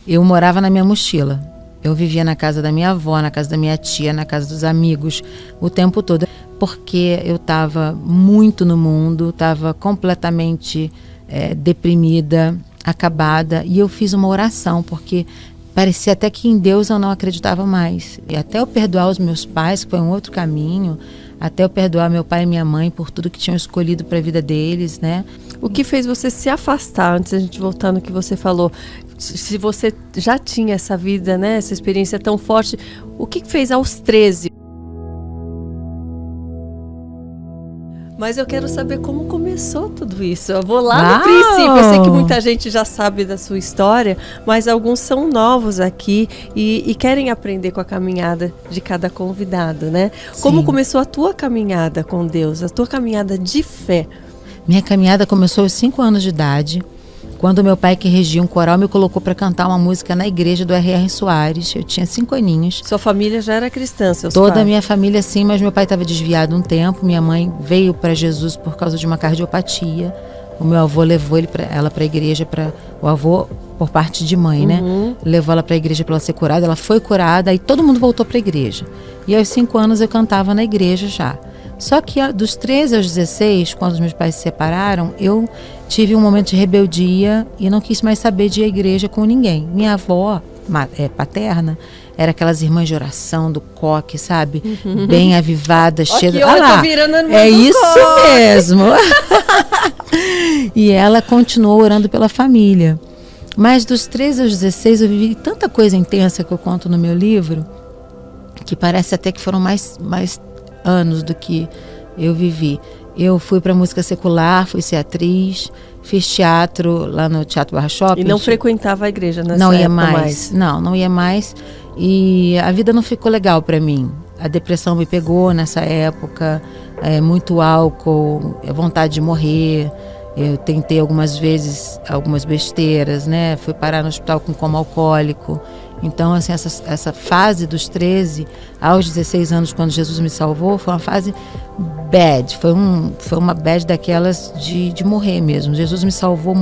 Eu morava na minha mochila. Eu vivia na casa da minha avó, na casa da minha tia, na casa dos amigos, o tempo todo. Porque eu estava muito no mundo, estava completamente deprimida, acabada. E eu fiz uma oração, porque parecia até que em Deus eu não acreditava mais. E até eu perdoar os meus pais, que foi um outro caminho, até eu perdoar meu pai e minha mãe por tudo que tinham escolhido para a vida deles, né? O que fez você se afastar, antes da gente voltar no que você falou? Se você já tinha essa vida, né, essa experiência tão forte, o que fez aos 13? Mas eu quero saber como começou tudo isso. Eu vou lá no princípio. Eu sei que muita gente já sabe da sua história, mas alguns são novos aqui e querem aprender com a caminhada de cada convidado, né? Sim. Como começou a tua caminhada com Deus, a tua caminhada de fé? Minha caminhada começou aos 5 anos de idade, quando meu pai, que regia um coral, me colocou para cantar uma música na igreja do R.R. Soares. Eu tinha 5 aninhos. Sua família já era cristã, seus Toda pais? a minha família, sim, mas meu pai estava desviado um tempo. Minha mãe veio para Jesus por causa de uma cardiopatia. O meu avô levou ela para a igreja, o avô por parte de mãe, né? Levou ela para a igreja para ela ser curada. Ela foi curada e todo mundo voltou para a igreja. E aos 5 anos eu cantava na igreja já. Só que dos 13 aos 16, quando os meus pais se separaram, eu tive um momento de rebeldia e não quis mais saber de ir à igreja com ninguém. Minha avó paterna era aquelas irmãs de oração do coque, sabe? Bem avivadas, cheias... Tô virando a irmã é do isso coque. mesmo! E ela continuou orando pela família. Mas dos 13 aos 16 eu vivi tanta coisa intensa que eu conto no meu livro, que parece até que foram mais anos do que eu vivi. Eu fui para música secular, fui ser atriz, fiz teatro lá no Teatro Barra Shopping. E não frequentava a igreja nessa não época ia mais. Não ia mais. E a vida não ficou legal para mim. A depressão me pegou nessa época, muito álcool, vontade de morrer. Eu tentei algumas vezes algumas besteiras, né? Fui parar no hospital com coma alcoólico. Então, assim, essa fase dos 13 aos 16 anos, quando Jesus me salvou, foi uma fase bad. Foi uma bad daquelas de morrer mesmo. Jesus me salvou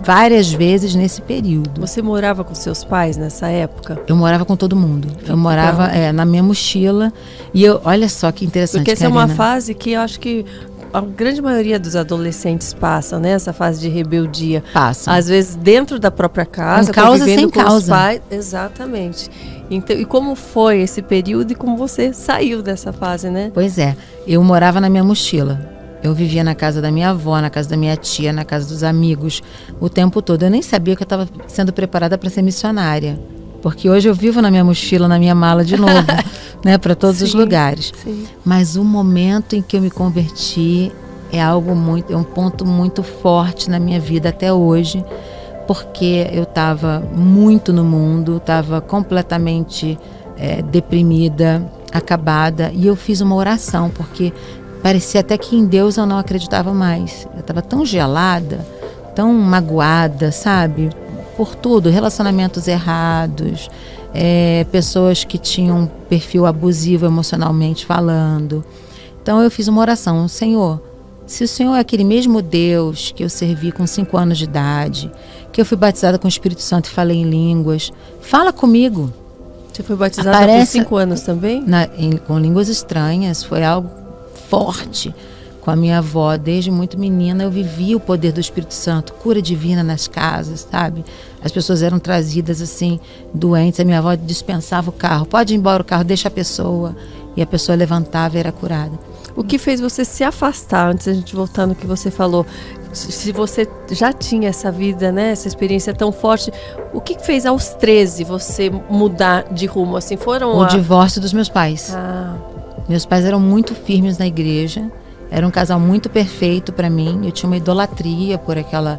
várias vezes nesse período. Você morava com seus pais nessa época? Eu morava com todo mundo. Eu morava na minha mochila. E olha só que interessante, porque essa Karina. É uma fase que eu acho que a grande maioria dos adolescentes passam, né? Essa fase de rebeldia. Passam. Às vezes dentro da própria casa, com causa, convivendo sem com causa. os pais. Exatamente. Então, e como foi esse período e como você saiu dessa fase, né? Pois é. Eu morava na minha mochila. Eu vivia na casa da minha avó, na casa da minha tia, na casa dos amigos, o tempo todo. Eu nem sabia que eu estava sendo preparada para ser missionária. Porque hoje eu vivo na minha mochila, na minha mala de novo, né, para todos os lugares. Sim. Mas o momento em que eu me converti é um ponto muito forte na minha vida até hoje, porque eu estava muito no mundo, estava completamente deprimida, acabada, e eu fiz uma oração, porque parecia até que em Deus eu não acreditava mais. Eu estava tão gelada, tão magoada, sabe? Por tudo, relacionamentos errados, pessoas que tinham um perfil abusivo emocionalmente falando. Então eu fiz uma oração: Senhor, se o Senhor é aquele mesmo Deus que eu servi com 5 anos de idade, que eu fui batizada com o Espírito Santo e falei em línguas, fala comigo. Você foi batizada com 5 anos também? Com línguas estranhas, foi algo forte. Com a minha avó, desde muito menina, eu vivia o poder do Espírito Santo, cura divina nas casas, sabe? As pessoas eram trazidas assim, doentes, a minha avó dispensava o carro, pode ir embora o carro, deixa a pessoa, e a pessoa levantava e era curada. O que fez você se afastar, antes da gente voltar no que você falou, se você já tinha essa vida, né, essa experiência tão forte, o que fez aos 13 você mudar de rumo, assim, O divórcio dos meus pais. Meus pais eram muito firmes na igreja. Era um casal muito perfeito para mim. Eu tinha uma idolatria por aquele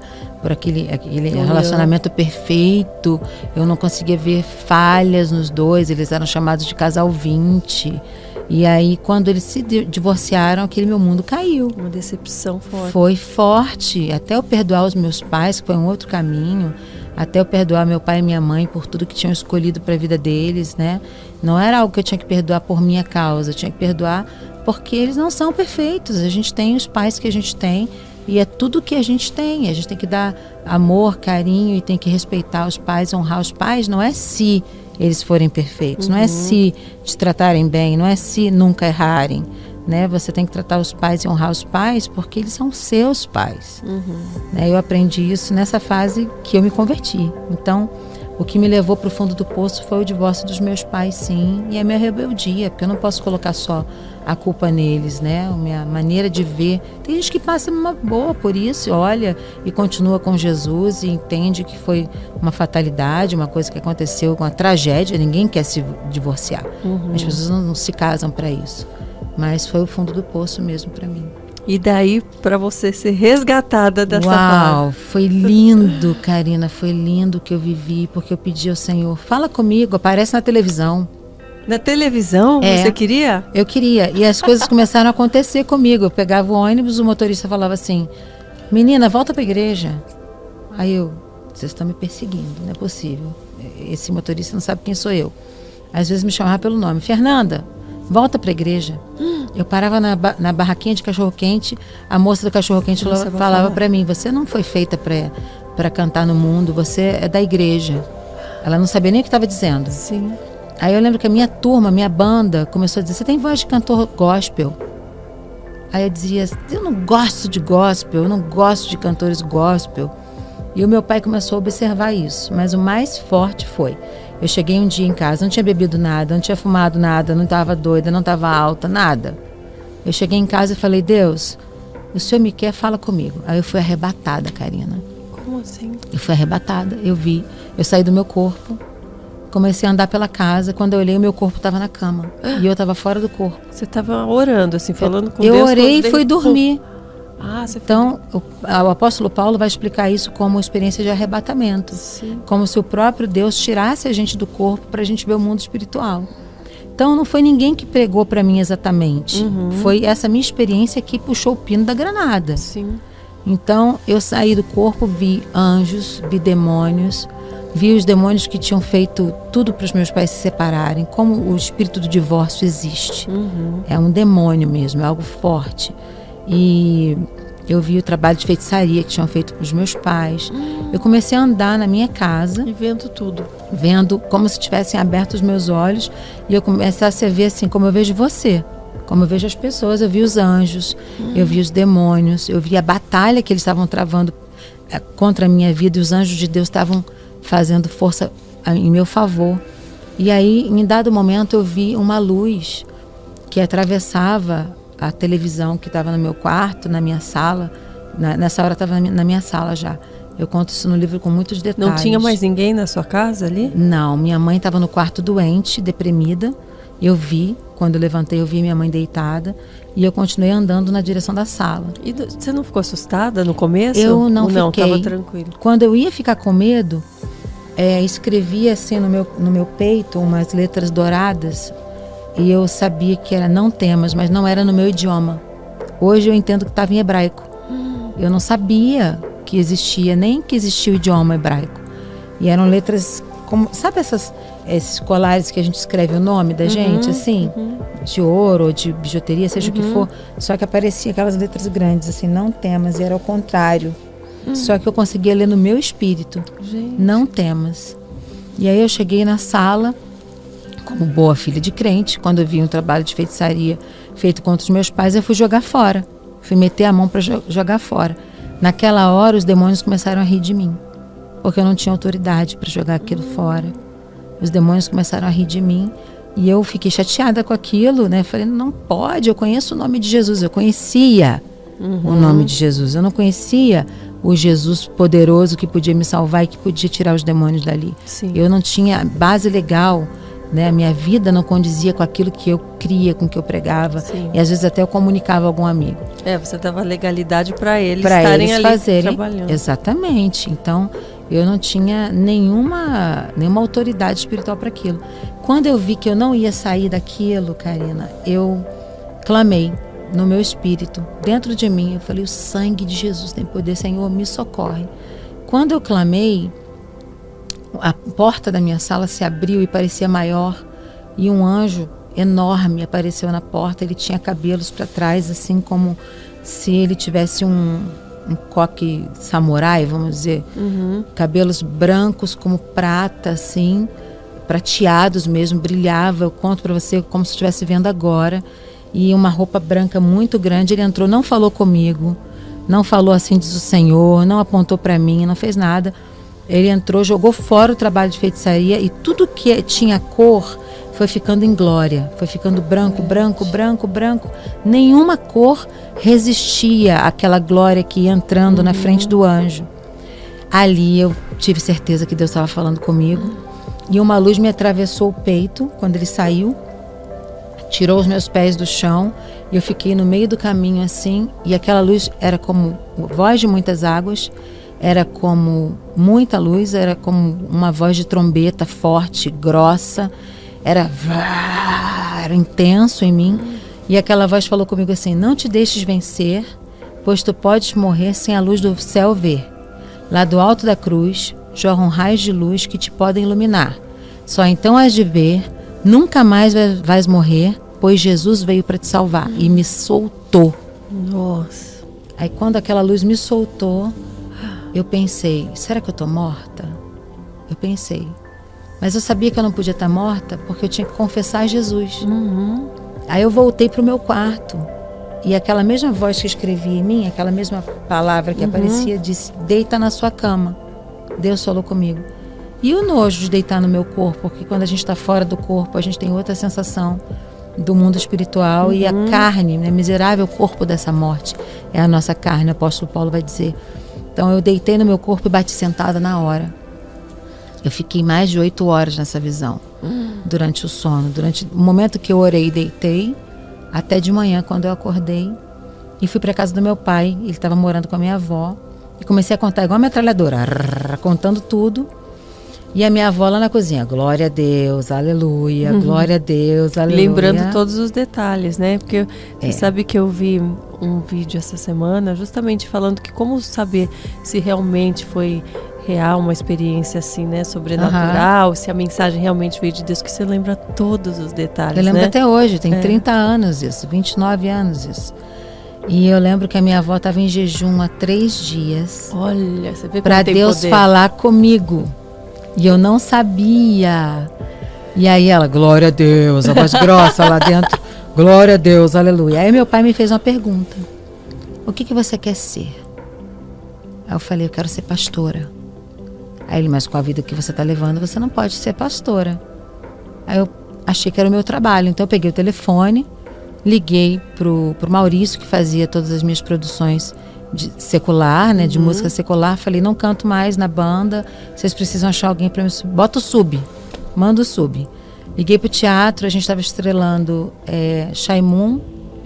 relacionamento perfeito. Eu não conseguia ver falhas nos dois. Eles eram chamados de casal 20. E aí, quando eles se divorciaram, aquele meu mundo caiu. Uma decepção forte. Foi forte. Até eu perdoar os meus pais, que foi um outro caminho. Até eu perdoar meu pai e minha mãe por tudo que tinham escolhido para a vida deles, né? Não era algo que eu tinha que perdoar por minha causa. Eu tinha que perdoar porque eles não são perfeitos. A gente tem os pais que a gente tem E é tudo que a gente tem. A gente tem que dar amor, carinho e tem que respeitar os pais, honrar os pais. Não é se eles forem perfeitos, não é se te tratarem bem, não é se nunca errarem, né? Você tem que tratar os pais e honrar os pais porque eles são seus pais. Né? Eu aprendi isso nessa fase que eu me converti. Então, o que me levou para o fundo do poço foi o divórcio dos meus pais, sim, e a minha rebeldia, porque eu não posso colocar só a culpa neles, né? A minha maneira de ver. Tem gente que passa uma boa por isso, olha e continua com Jesus e entende que foi uma fatalidade, uma coisa que aconteceu, uma tragédia. Ninguém quer se divorciar. As pessoas não se casam para isso. Mas foi o fundo do poço mesmo para mim. E daí para você ser resgatada dessa Uau, foi lindo, Karina, foi lindo o que eu vivi, porque eu pedi ao Senhor, fala comigo, aparece na televisão. Na televisão? Você queria? Eu queria, e as coisas começaram a acontecer comigo. Eu pegava o ônibus, o motorista falava assim, menina, volta para a igreja. Aí eu, vocês estão me perseguindo, não é possível. Esse motorista não sabe quem sou eu. Às vezes me chamava pelo nome, Fernanda, volta para a igreja. Eu parava na barraquinha de cachorro-quente, a moça do cachorro-quente falava para mim, você não foi feita para cantar no mundo, você é da igreja. Ela não sabia nem o que estava dizendo. Sim. Aí eu lembro que a minha turma, minha banda, começou a dizer, você tem voz de cantor gospel? Aí eu dizia, eu não gosto de gospel, eu não gosto de cantores gospel. E o meu pai começou a observar isso, mas o mais forte foi, eu cheguei um dia em casa, não tinha bebido nada, não tinha fumado nada, não estava doida, não estava alta, nada. Eu cheguei em casa e falei, Deus, o Senhor me quer, fala comigo. Aí eu fui arrebatada, Karina. Como assim? Eu fui arrebatada, eu saí do meu corpo, comecei a andar pela casa, quando eu olhei o meu corpo estava na cama, e eu estava fora do corpo. Você estava orando, assim, falando com Deus? Eu orei e fui dormir. Então, o apóstolo Paulo vai explicar isso como uma experiência de arrebatamento. Sim. Como se o próprio Deus tirasse a gente do corpo para a gente ver o mundo espiritual. Então, não foi ninguém que pregou para mim exatamente. Foi essa minha experiência que puxou o pino da granada. Sim. Então, eu saí do corpo, vi anjos, vi demônios, vi os demônios que tinham feito tudo para os meus pais se separarem. Como o espírito do divórcio existe. É um demônio mesmo, é algo forte. E eu vi o trabalho de feitiçaria que tinham feito para os meus pais. Eu comecei a andar na minha casa. E vendo tudo. Vendo como se tivessem aberto os meus olhos. E eu comecei a ver assim, como eu vejo você. Como eu vejo as pessoas. Eu vi os anjos, eu vi os demônios. Eu vi a batalha que eles estavam travando contra a minha vida. E os anjos de Deus estavam fazendo força em meu favor. E aí, em dado momento, eu vi uma luz que atravessava a televisão que estava no meu quarto, na minha sala. Nessa hora estava na minha sala já. Eu conto isso no livro com muitos detalhes. Não tinha mais ninguém na sua casa ali? Não, minha mãe estava no quarto doente, deprimida. Eu vi, quando eu levantei, eu vi minha mãe deitada. E eu continuei andando na direção da sala. E você não ficou assustada no começo? Eu não fiquei. Não, estava tranquilo. Quando eu ia ficar com medo, escrevia assim no meu peito umas letras douradas. E eu sabia que era não temas, mas não era no meu idioma. Hoje eu entendo que estava em hebraico. Eu não sabia que existia, nem que existia o idioma hebraico. E eram letras, como, sabe esses colares que a gente escreve o nome da gente, assim? De ouro ou de bijuteria, seja o que for. Só que aparecia aquelas letras grandes, assim, não temas, e era ao contrário. Só que eu conseguia ler no meu espírito. Gente. Não temas. E aí eu cheguei na sala, como boa filha de crente, quando eu vi um trabalho de feitiçaria feito contra os meus pais, eu fui jogar fora. Fui meter a mão para jogar fora. Naquela hora, os demônios começaram a rir de mim, porque eu não tinha autoridade para jogar aquilo fora. Os demônios começaram a rir de mim e eu fiquei chateada com aquilo, né? Falei, não pode, eu conheço o nome de Jesus. Eu conhecia o nome de Jesus. Eu não conhecia o Jesus poderoso que podia me salvar e que podia tirar os demônios dali. Sim. Eu não tinha base legal, né? A minha vida não condizia com aquilo que eu cria, com o que eu pregava. Sim. E às vezes até eu comunicava a algum amigo. Você dava legalidade para eles Para estarem eles ali fazerem, trabalhando. Exatamente. Então, eu não tinha nenhuma autoridade espiritual para aquilo. Quando eu vi que eu não ia sair daquilo, Karina, eu clamei no meu espírito, dentro de mim. Eu falei, o sangue de Jesus tem poder, Senhor, me socorre. Quando eu clamei, a porta da minha sala se abriu e parecia maior, e um anjo enorme apareceu na porta. Ele tinha cabelos para trás, assim como se ele tivesse um coque samurai, vamos dizer. Cabelos brancos como prata, assim, prateados mesmo, brilhava. Eu conto para você como se estivesse vendo agora. E uma roupa branca muito grande. Ele entrou, não falou comigo, não falou assim, diz o Senhor, não apontou para mim, não fez nada. Ele entrou, jogou fora o trabalho de feitiçaria e tudo que tinha cor foi ficando em glória, foi ficando branco, branco, branco, branco. Nenhuma cor resistia àquela glória que ia entrando na frente do anjo. Ali eu tive certeza que Deus estava falando comigo. E uma luz me atravessou o peito quando ele saiu, tirou os meus pés do chão e eu fiquei no meio do caminho assim. E aquela luz era como voz de muitas águas, era como muita luz, era como uma voz de trombeta forte, grossa. Era intenso em mim. E aquela voz falou comigo assim: não te deixes vencer, pois tu podes morrer sem a luz do céu ver. Lá do alto da cruz jorram raios de luz que te podem iluminar. Só então has de ver, nunca mais vais morrer, pois Jesus veio para te salvar. E me soltou. Nossa. Aí quando aquela luz me soltou, eu pensei: será que eu estou morta? Eu pensei. Mas eu sabia que eu não podia estar morta porque eu tinha que confessar a Jesus. Aí eu voltei para o meu quarto. E aquela mesma voz que escrevia em mim, aquela mesma palavra que aparecia, disse: deita na sua cama. Deus falou comigo. E o nojo de deitar no meu corpo, porque quando a gente está fora do corpo, a gente tem outra sensação do mundo espiritual. E a carne, né, miserável corpo dessa morte, é a nossa carne, o apóstolo Paulo vai dizer. Então eu deitei no meu corpo e bati sentada na hora. Eu fiquei mais de 8 horas nessa visão, durante o sono. Durante o momento que eu orei e deitei, até de manhã, quando eu acordei, e fui para casa do meu pai. Ele estava morando com a minha avó. E comecei a contar igual a metralhadora, contando tudo. E a minha avó lá na cozinha: glória a Deus, aleluia, glória a Deus, aleluia. Lembrando todos os detalhes, né? Porque você sabe que eu vi um vídeo essa semana justamente falando que como saber se realmente foi real uma experiência assim, né, sobrenatural, se a mensagem realmente veio de Deus, que você lembra todos os detalhes, eu lembro, né? até hoje, tem 30 anos isso, 29 anos isso. E eu lembro que a minha avó estava em jejum há 3 dias. Olha, você vê como para tem Deus poder. falar comigo. E eu não sabia. E aí ela: glória a Deus, a voz grossa lá dentro, glória a Deus, aleluia. Aí meu pai me fez uma pergunta: o que você quer ser? Aí eu falei: eu quero ser pastora. Aí ele: mas com a vida que você está levando, você não pode ser pastora. Aí eu achei que era o meu trabalho. Então eu peguei o telefone, liguei pro Maurício, que fazia todas as minhas produções de secular, né, de música secular. Falei: não canto mais na banda, vocês precisam achar alguém para me subir. Bota o sub, manda o sub. Liguei pro teatro, a gente estava estrelando Shaimum,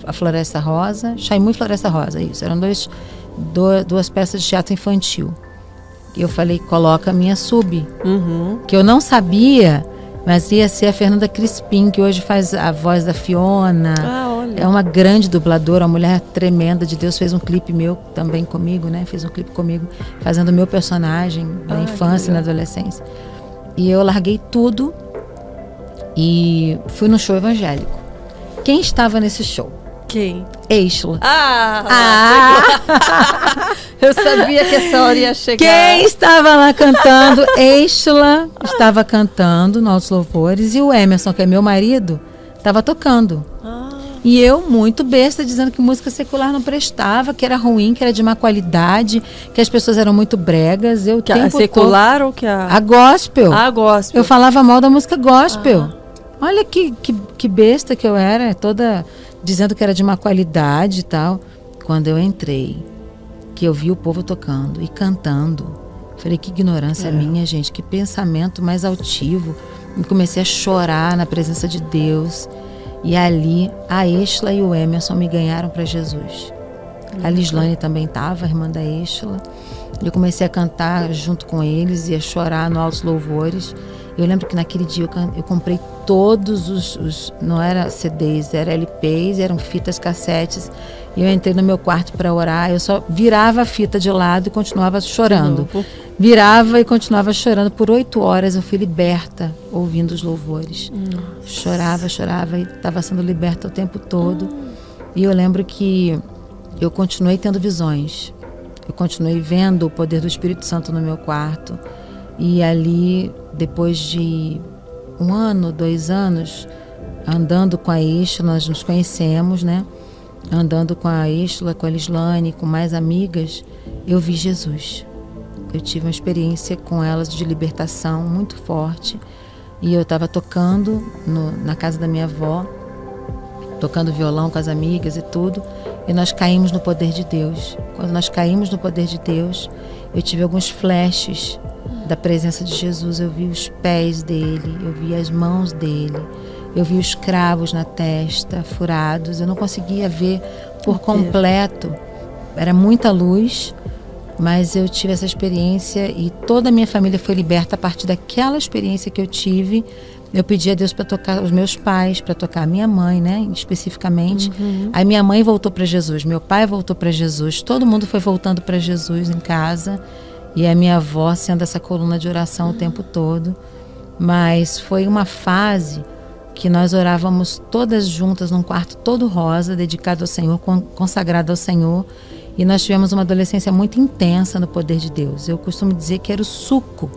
a Floresta Rosa. Shaimum e Floresta Rosa, isso. Eram duas peças de teatro infantil. E eu falei: coloca a minha sub. Que eu não sabia, mas ia ser a Fernanda Crispim, que hoje faz a voz da Fiona. Olha. É uma grande dubladora, uma mulher tremenda de Deus. Fez um clipe meu também comigo, né? Fez um clipe comigo, fazendo o meu personagem na infância e na adolescência. E eu larguei tudo e fui no show evangélico. Quem estava nesse show? Quem? Eixla. Eu sabia que essa hora ia chegar. Quem estava lá cantando? Eixla estava cantando nos louvores e o Emerson, que é meu marido, estava tocando. E eu, muito besta, dizendo que música secular não prestava, que era ruim, que era de má qualidade, que as pessoas eram muito bregas. Eu, que a secular ou que a... A gospel. A gospel. Eu falava mal da música gospel. Olha que besta que eu era, toda dizendo que era de má qualidade e tal. Quando eu entrei, que eu vi o povo tocando e cantando, falei: que ignorância minha, gente, que pensamento mais altivo. E comecei a chorar na presença de Deus. E ali, a Eixla e o Emerson me ganharam para Jesus. A Lislane também estava, a irmã da Eixla. Eu comecei a cantar junto com eles e a chorar no Altos Louvores. Eu lembro que naquele dia eu comprei todos os... Não era CDs, era LPs, eram fitas cassetes. E eu entrei no meu quarto para orar. Eu só virava a fita de lado e continuava chorando. Virava e continuava chorando. Por 8 horas eu fui liberta ouvindo os louvores. Chorava e estava sendo liberta o tempo todo. E eu lembro que eu continuei tendo visões. eu continuei vendo o poder do Espírito Santo no meu quarto. E ali, depois de 1 ano, 2 anos, andando com a Ístula, nós nos conhecemos, né? Andando com a Ístula, com a Lislane, com mais amigas, eu vi Jesus. Eu tive uma experiência com elas de libertação muito forte. E eu estava tocando na casa da minha avó, tocando violão com as amigas e tudo, e nós caímos no poder de Deus. Quando nós caímos no poder de Deus, eu tive alguns flashes da presença de Jesus. Eu vi os pés dele, eu vi as mãos dele, eu vi os cravos na testa, furados. Eu não conseguia ver por completo, era muita luz, mas eu tive essa experiência e toda a minha família foi liberta a partir daquela experiência que eu tive. Eu pedi a Deus para tocar os meus pais, para tocar a minha mãe, né, especificamente. Aí minha mãe voltou para Jesus, meu pai voltou para Jesus, todo mundo foi voltando para Jesus em casa. E a minha avó sendo essa coluna de oração o tempo todo. Mas foi uma fase que nós orávamos todas juntas num quarto todo rosa, dedicado ao Senhor, consagrado ao Senhor. E nós tivemos uma adolescência muito intensa no poder de Deus. Eu costumo dizer que era o suco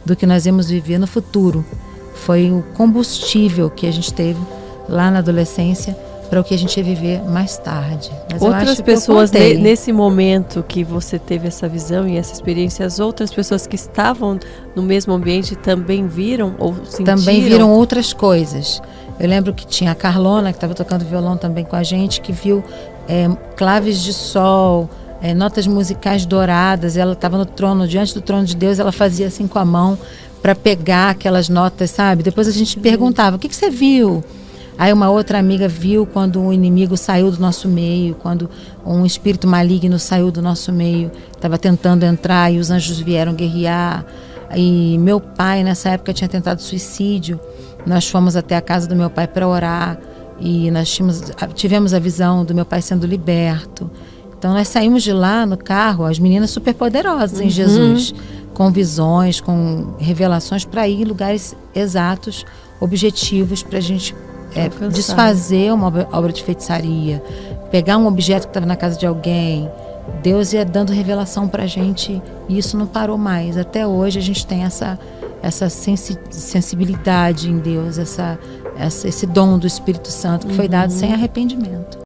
do que nós íamos viver no futuro. Foi o combustível que a gente teve lá na adolescência para o que a gente ia viver mais tarde. Mas outras pessoas, nesse momento que você teve essa visão e essa experiência, as outras pessoas que estavam no mesmo ambiente também viram ou sentiram? Também viram outras coisas. Eu lembro que tinha a Carlona, que estava tocando violão também com a gente, que viu claves de sol, notas musicais douradas. Ela estava no trono, diante do trono de Deus, ela fazia assim com a mão para pegar aquelas notas, sabe? Depois a gente perguntava, o que você viu? Aí uma outra amiga viu quando um inimigo saiu do nosso meio, quando um espírito maligno saiu do nosso meio, estava tentando entrar e os anjos vieram guerrear. E meu pai, nessa época, tinha tentado suicídio. Nós fomos até a casa do meu pai para orar e nós tivemos a visão do meu pai sendo liberto. Então nós saímos de lá no carro, as meninas super poderosas em Jesus, com visões, com revelações para ir em lugares exatos, objetivos, para a gente desfazer uma obra de feitiçaria, pegar um objeto que estava na casa de alguém. Deus ia dando revelação para a gente e isso não parou mais. Até hoje a gente tem essa sensibilidade em Deus, esse dom do Espírito Santo que foi dado sem arrependimento.